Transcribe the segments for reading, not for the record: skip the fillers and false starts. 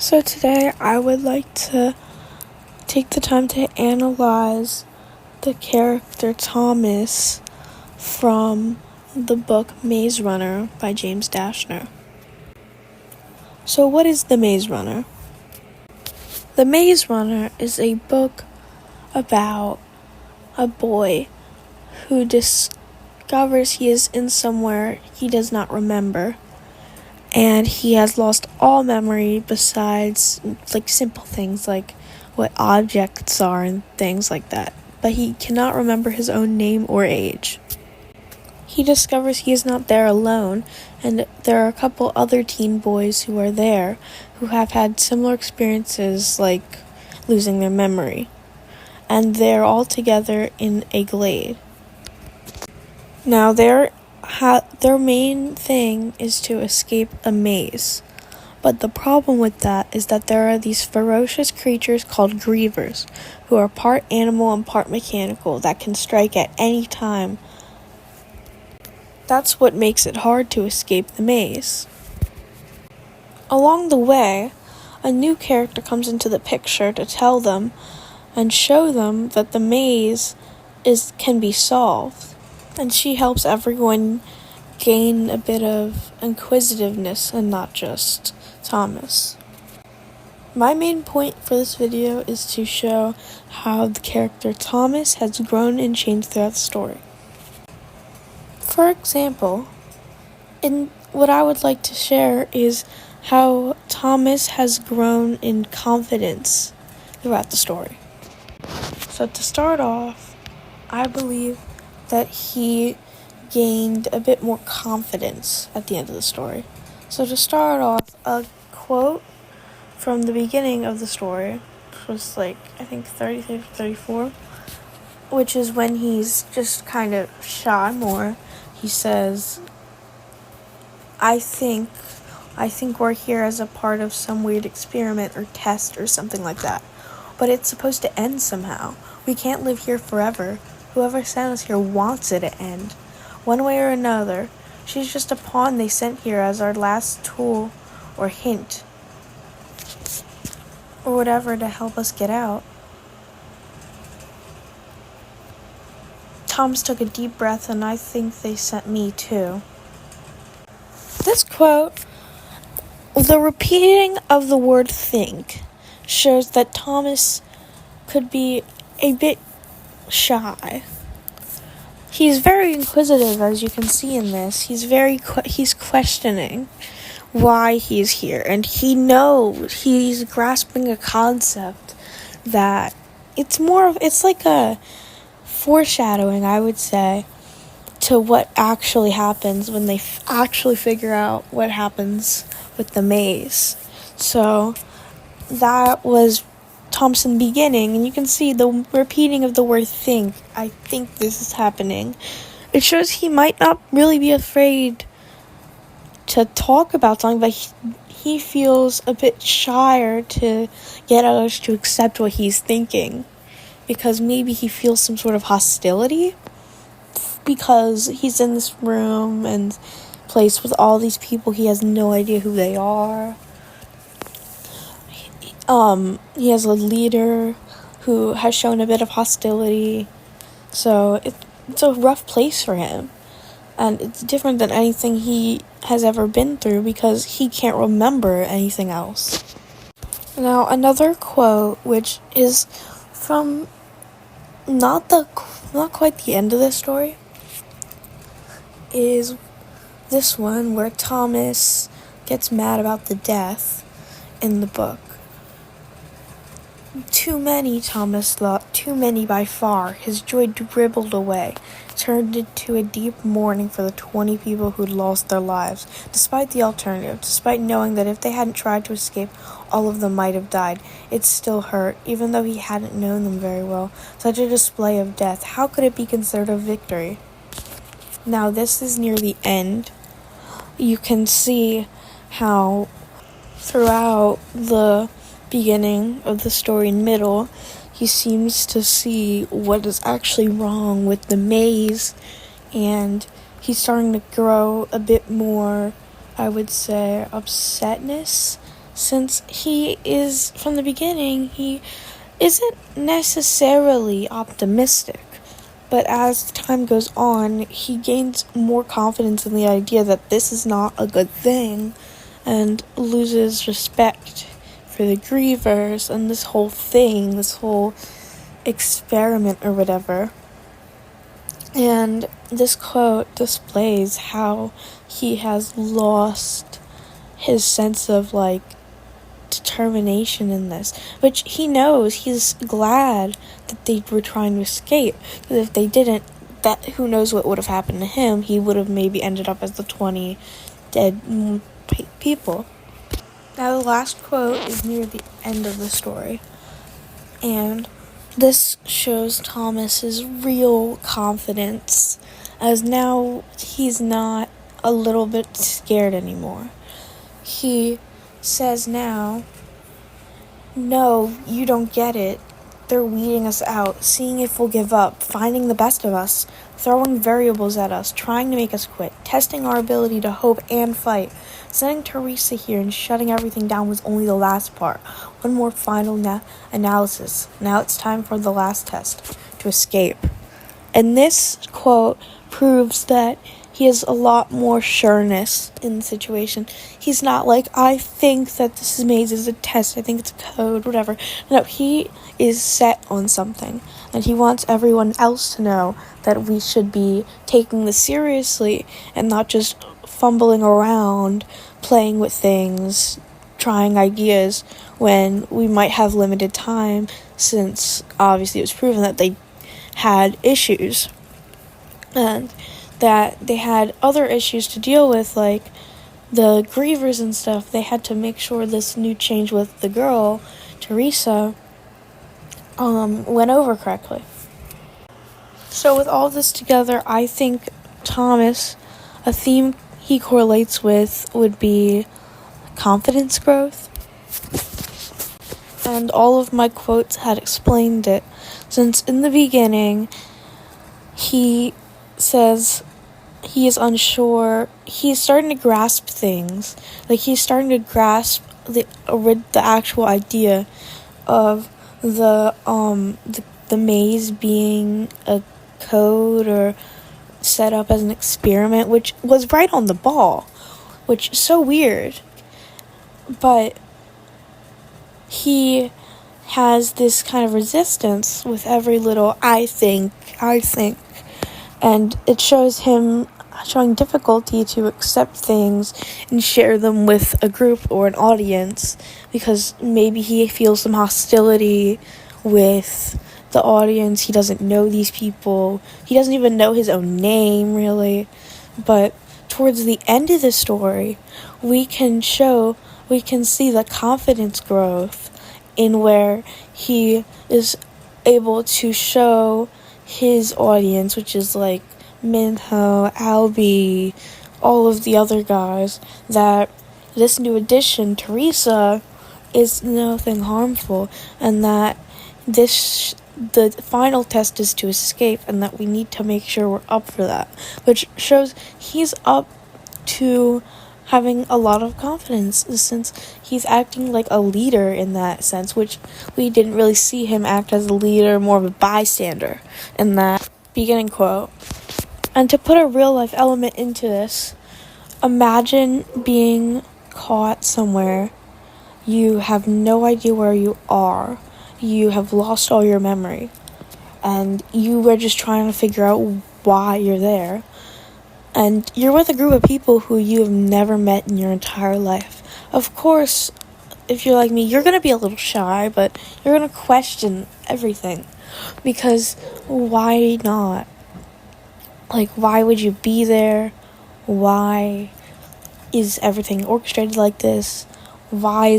So today I would like to take the time to analyze the character Thomas from the book Maze Runner by James Dashner. So what is The Maze Runner? The Maze Runner is a book about a boy who discovers he is in somewhere he does not remember. And he has lost all memory besides simple things like what objects are and things like that. But he cannot remember his own name or age. He discovers he is not there alone, and there are a couple other teen boys who are there who have had similar experiences like losing their memory. And they're all together in a glade. Now their main thing is to escape a maze. But the problem with that is that there are these ferocious creatures called grievers who are part animal and part mechanical that can strike at any time. That's what makes it hard to escape the maze. Along the way, a new character comes into the picture to tell them and show them that the maze can be solved. And she helps everyone gain a bit of inquisitiveness and not just Thomas. My main point for this video is to show how the character Thomas has grown and changed throughout the story. For example, what I would like to share is how Thomas has grown in confidence throughout the story. So to start off, I believe that he gained a bit more confidence at the end of the story. So to start off, a quote from the beginning of the story, which was I think 34, which is when he's just kind of shy more. He says, I think we're here as a part of some weird experiment or test or something like that. But it's supposed to end somehow. We can't live here forever. Whoever sent us here wants it to end. One way or another. She's just a pawn they sent here as our last tool or hint. Or whatever to help us get out. Thomas took a deep breath, and I think they sent me too. This quote, the repeating of the word think, shows that Thomas could be a bit shy. He's very inquisitive, as you can see in this. He's questioning why he's here, and he knows he's grasping a concept that it's like a foreshadowing, I would say, to what actually happens when they actually figure out what happens with the maze. So that was Thompson beginning, and you can see the repeating of the word think. I think this is happening. It shows he might not really be afraid to talk about something, but he feels a bit shyer to get others to accept what he's thinking, because maybe he feels some sort of hostility because he's in this room and place with all these people. He has no idea who they are. He has a leader who has shown a bit of hostility, so it's a rough place for him, and it's different than anything he has ever been through because he can't remember anything else. Now, another quote, which is from not quite the end of the story, is this one where Thomas gets mad about the death in the book. Too many, Thomas thought, too many by far. His joy dribbled away, turned into a deep mourning for the 20 people who'd lost their lives. Despite the alternative, despite knowing that if they hadn't tried to escape, all of them might have died, it still hurt, even though he hadn't known them very well. Such a display of death, how could it be considered a victory? Now, this is near the end. You can see how throughout the beginning of the story and middle, he seems to see what is actually wrong with the maze, and he's starting to grow a bit more, I would say, upsetness, since he is, from the beginning, he isn't necessarily optimistic. But as time goes on, he gains more confidence in the idea that this is not a good thing and loses respect for the grievers and this whole thing, this whole experiment or whatever. And this quote displays how he has lost his sense of, determination in this, which he knows. He's glad that they were trying to escape, because if they didn't, that who knows what would have happened to him. He would have maybe ended up as the 20 dead people. Now, the last quote is near the end of the story, and this shows Thomas's real confidence, as now he's not a little bit scared anymore. He says now, "No, you don't get it. They're weeding us out, seeing if we'll give up, finding the best of us, throwing variables at us, trying to make us quit, testing our ability to hope and fight. Sending Teresa here and shutting everything down was only the last part. One more final analysis. Now it's time for the last test, to escape." And this quote proves that he has a lot more sureness in the situation. He's not like, "I think that this maze is a test, I think it's a code, whatever." No, he is set on something, and he wants everyone else to know that we should be taking this seriously and not just fumbling around, playing with things, trying ideas when we might have limited time, since obviously it was proven that they had issues. And that they had other issues to deal with, like the grievers and stuff. They had to make sure this new change with the girl, Teresa, went over correctly. So with all this together, I think Thomas, a theme he correlates with would be confidence growth. And all of my quotes had explained it, since in the beginning, he says he is unsure. He's starting to grasp things. He's starting to grasp the actual idea of the maze being a code or set up as an experiment, which was right on the ball, which is so weird. But he has this kind of resistance with every little I think, and it shows him showing difficulty to accept things and share them with a group or an audience, because maybe he feels some hostility with the audience. He doesn't know these people. He doesn't even know his own name, really. But towards the end of the story, we can see the confidence growth in where he is able to show his audience, which is like Minho, Albie, all of the other guys, that this new addition, Teresa, is nothing harmful, and that the final test is to escape, and that we need to make sure we're up for that, which shows he's up to having a lot of confidence, since he's acting like a leader in that sense, which we didn't really see him act as a leader, more of a bystander in that beginning quote. And to put a real life element into this, imagine being caught somewhere. You have no idea where you are. You have lost all your memory, and you were just trying to figure out why you're there. And you're with a group of people who you have never met in your entire life. Of course, if you're like me, you're going to be a little shy, but you're going to question everything. Because why not? Why would you be there? Why is everything orchestrated like this? Why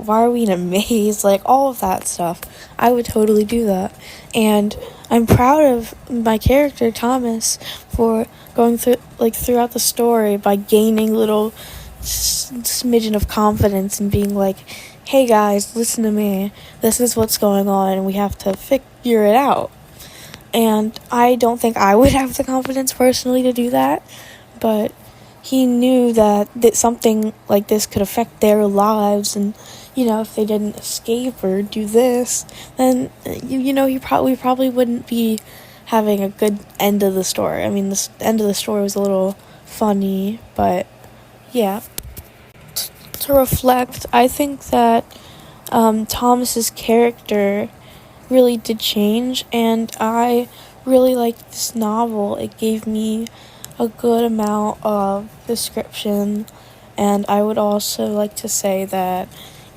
are we in a maze? All of that stuff. I would totally do that. And I'm proud of my character, Thomas, for going throughout the story by gaining little smidgen of confidence and being like, "Hey guys, listen to me. This is what's going on, and we have to figure it out." And I don't think I would have the confidence personally to do that, but he knew that something like this could affect their lives, and if they didn't escape or do this, then we probably wouldn't be having a good end of the story. I mean, the end of the story was a little funny, but yeah. To reflect, I think that Thomas's character really did change, and I really liked this novel. It gave me a good amount of description, and I would also like to say that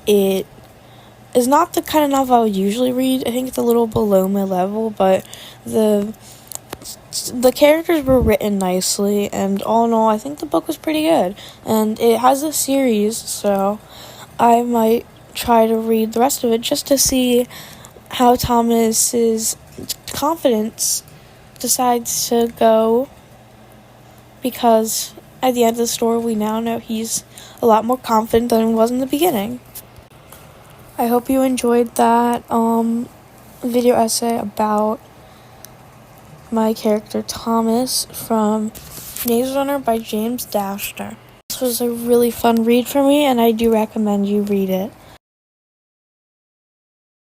it is not the kind of novel I would usually read. I think it's a little below my level, but the characters were written nicely, and all in all, I think the book was pretty good. And it has a series, so I might try to read the rest of it just to see how Thomas's confidence decides to go, because at the end of the story, we now know he's a lot more confident than he was in the beginning. I hope you enjoyed that video essay about my character Thomas from Maze Runner by James Dashner. This was a really fun read for me, and I do recommend you read it.